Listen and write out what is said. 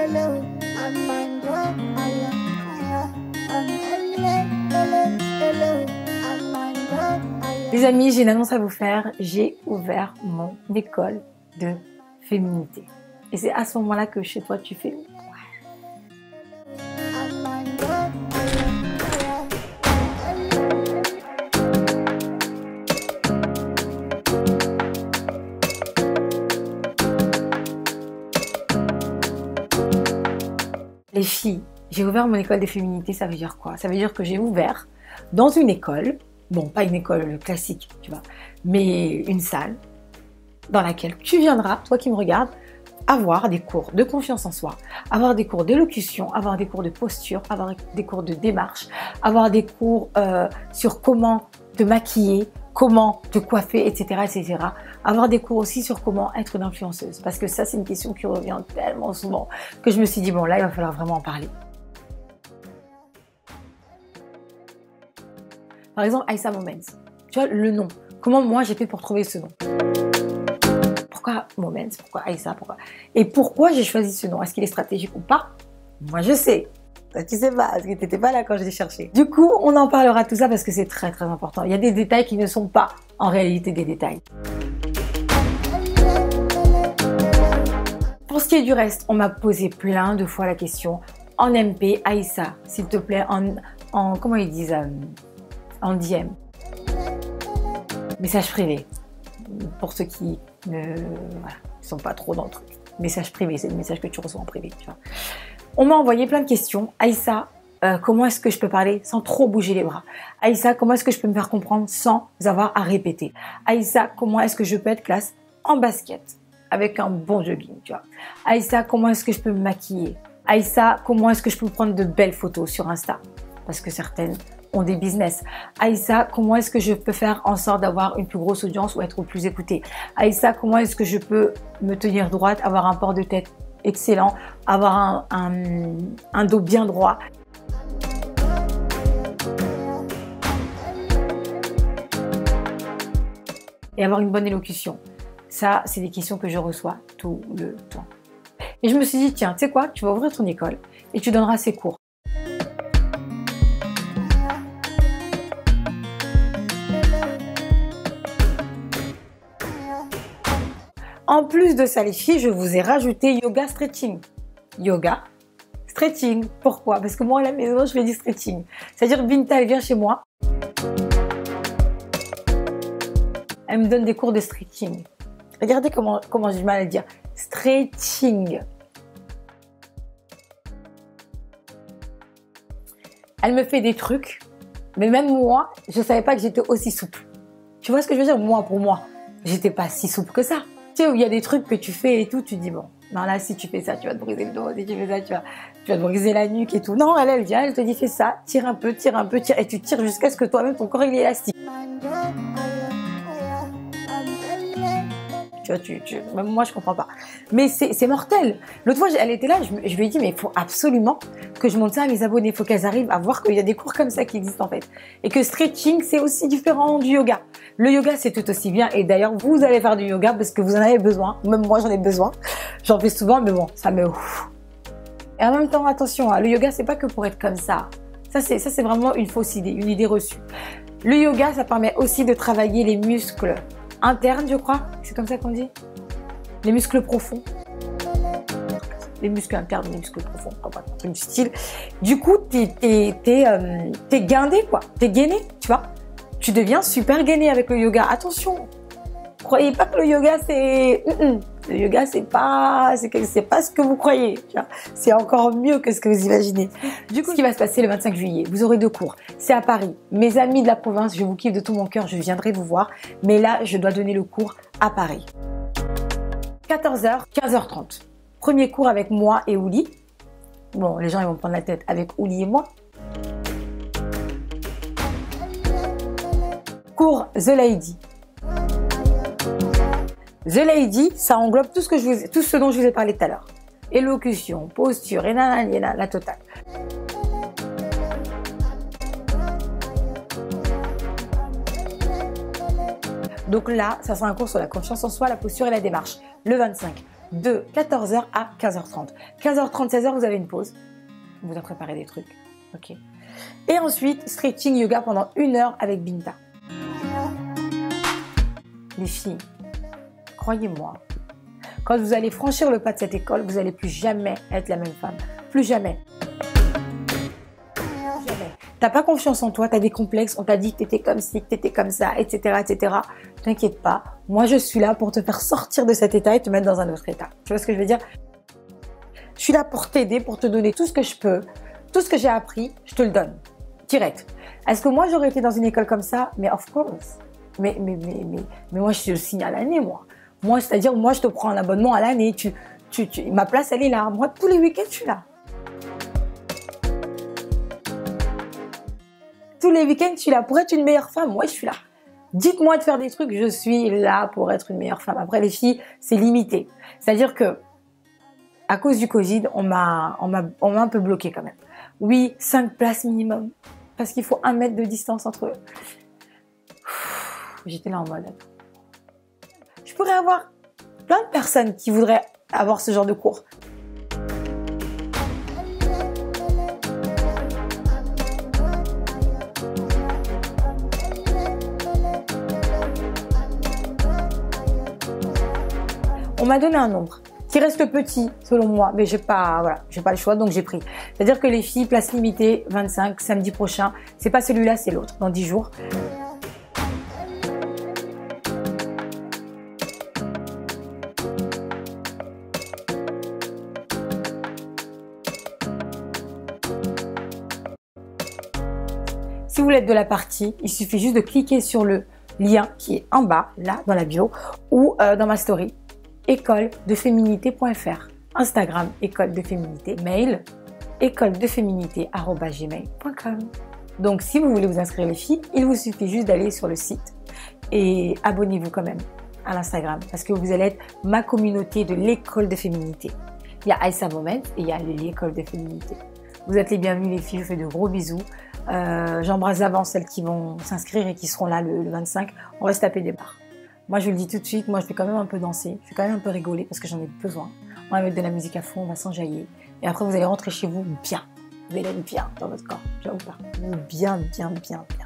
Les amis, j'ai une annonce à vous faire. J'ai ouvert mon école de féminité. Et c'est à ce moment-là que chez toi, tu fais... Les filles, j'ai ouvert mon école des féminités, ça veut dire quoi? Ça veut dire que j'ai ouvert dans une école, bon, pas une école classique, tu vois, mais une salle dans laquelle tu viendras, toi qui me regardes, avoir des cours de confiance en soi, avoir des cours d'élocution, avoir des cours de posture, avoir des cours de démarche, avoir des cours sur comment te maquiller, comment te coiffer, etc., etc. Avoir des cours aussi sur comment être une influenceuse. Parce que ça, c'est une question qui revient tellement souvent que je me suis dit, bon, là, il va falloir vraiment en parler. Par exemple, Aïssa Moments. Tu vois, le nom. Comment moi, j'ai fait pour trouver ce nom? Pourquoi Moments? Pourquoi Aïssa? Pourquoi? Et pourquoi j'ai choisi ce nom? Est-ce qu'il est stratégique ou pas? Moi, je sais. Toi, tu sais pas, parce que tu n'étais pas là quand je l'ai cherché. Du coup, on en parlera de tout ça parce que c'est très, très important. Il y a des détails qui ne sont pas en réalité des détails. Pour ce qui est du reste, on m'a posé plein de fois la question en MP, Aïssa, s'il te plaît, en comment ils disent, en DM. Message privé. Pour ceux qui ne sont pas trop dans le truc. Message privé, c'est le message que tu reçois en privé. Tu vois. On m'a envoyé plein de questions. Aïssa, comment est-ce que je peux parler sans trop bouger les bras? Aïssa, comment est-ce que je peux me faire comprendre sans avoir à répéter? Aïssa, comment est-ce que je peux être classe en basket avec un bon jogging, tu vois? Aïssa, comment est-ce que je peux me maquiller? Aïssa, comment est-ce que je peux prendre de belles photos sur Insta? Parce que certaines ont des business. Aïssa, comment est-ce que je peux faire en sorte d'avoir une plus grosse audience ou être plus écoutée? Aïssa, comment est-ce que je peux me tenir droite, avoir un port de tête excellent, avoir un dos bien droit? Et avoir une bonne élocution. Ça, c'est des questions que je reçois tout le temps. Et je me suis dit, tiens, tu sais quoi, tu vas ouvrir ton école et tu donneras ces cours. En plus de ça, les filles, je vous ai rajouté yoga stretching. Yoga stretching. Pourquoi? Parce que moi, à la maison, je fais du stretching. C'est-à-dire, Binta, elle vient chez moi. Elle me donne des cours de stretching. Regardez comment j'ai du mal à le dire. Stretching. Elle me fait des trucs. Mais même moi, je ne savais pas que j'étais aussi souple. Tu vois ce que je veux dire? Moi, pour moi, j'étais pas si souple que ça. Tu sais, où il y a des trucs que tu fais et tout, tu dis, bon, non, là, si tu fais ça, tu vas te briser le dos, si tu fais ça, tu vas te briser la nuque et tout. Non, elle vient, elle te dit, fais ça, tire un peu, tire, et tu tires jusqu'à ce que toi-même, ton corps, il est élastique. Tu vois, même moi, je comprends pas. Mais c'est mortel. L'autre fois, elle était là, je lui ai dit, mais il faut absolument que je montre ça à mes abonnés. Il faut qu'elles arrivent à voir qu'il y a des cours comme ça qui existent en fait. Et que stretching, c'est aussi différent du yoga. Le yoga, c'est tout aussi bien. Et d'ailleurs, vous allez faire du yoga parce que vous en avez besoin. Même moi, j'en ai besoin. J'en fais souvent, mais bon, ça me... Et en même temps, attention, hein, le yoga, c'est pas que pour être comme ça. Ça, c'est vraiment une fausse idée, une idée reçue. Le yoga, ça permet aussi de travailler les muscles internes, je crois. C'est comme ça qu'on dit? Les muscles profonds. Les muscles internes, les muscles profonds. Un du style. Du coup, t'es guindé, quoi. T'es gainé, tu vois. Tu deviens super gainé avec le yoga. Attention. Croyez pas que le yoga, c'est... Le yoga, c'est pas ce que vous croyez. C'est encore mieux que ce que vous imaginez. Du coup, ce qui va se passer le 25 juillet, vous aurez 2 cours. C'est à Paris. Mes amis de la province, je vous kiffe de tout mon cœur, je viendrai vous voir. Mais là, je dois donner le cours à Paris. 14h, 15h30. Premier cours avec moi et Ouli. Bon, les gens, ils vont prendre la tête avec Ouli et moi. Cours The Lady. The Lady, ça englobe tout ce dont je vous ai parlé tout à l'heure. Élocution, posture, et la totale. Donc là, ça sera un cours sur la confiance en soi, la posture et la démarche. Le 25. de 14h à 15h30. 15h30, 16h, vous avez une pause. On vous a préparé des trucs. Ok. Et ensuite, stretching yoga pendant 1 heure avec Binta. Les filles, croyez-moi, quand vous allez franchir le pas de cette école, vous n'allez plus jamais être la même femme. Plus jamais. T'as pas confiance en toi, t'as des complexes, on t'a dit que t'étais comme ci, que t'étais comme ça, etc., etc. T'inquiète pas, moi je suis là pour te faire sortir de cet état et te mettre dans un autre état. Tu vois ce que je veux dire? Je suis là pour t'aider, pour te donner tout ce que je peux, tout ce que j'ai appris, je te le donne, direct. Est-ce que moi j'aurais été dans une école comme ça? Mais of course. Mais moi je le signe à l'année, moi. Moi, c'est-à-dire, moi je te prends un abonnement à l'année, ma place elle est là. Moi tous les week-ends je suis là. Tous les week-ends, je suis là pour être une meilleure femme. Moi, je suis là. Dites-moi de faire des trucs, je suis là pour être une meilleure femme. Après, les filles, c'est limité. C'est-à-dire que, à cause du Covid, on m'a un peu bloqué quand même. Oui, 5 places minimum. Parce qu'il faut 1 mètre de distance entre eux. J'étais là en mode. Je pourrais avoir plein de personnes qui voudraient avoir ce genre de cours. On m'a donné un nombre qui reste petit selon moi, mais j'ai pas le choix, donc j'ai pris. C'est-à-dire que les filles, place limitée, 25, samedi prochain. C'est pas celui-là, c'est l'autre, dans 10 jours. Si vous voulez être de la partie, il suffit juste de cliquer sur le lien qui est en bas, là, dans la bio, ou dans ma story. écoledeféminité.fr, Instagram école de féminité, mail écoledeféminité@gmail.com. Donc si vous voulez vous inscrire les filles, il vous suffit juste d'aller sur le site et abonnez-vous quand même à l'Instagram parce que vous allez être ma communauté de l'école de féminité. Il y a Aïssa Moment et il y a l'école de féminité. Vous êtes les bienvenus les filles, je vous fais de gros bisous. J'embrasse d'avance celles qui vont s'inscrire et qui seront là le 25. On va se taper des barres. Moi, je vous le dis tout de suite, moi, je vais quand même un peu danser, je vais quand même un peu rigoler parce que j'en ai besoin. On va mettre de la musique à fond, on va s'enjailler. Et après, vous allez rentrer cez vous bien. Vous allez être bien dans votre corps. Bien ou pas? Bien, bien, bien, bien.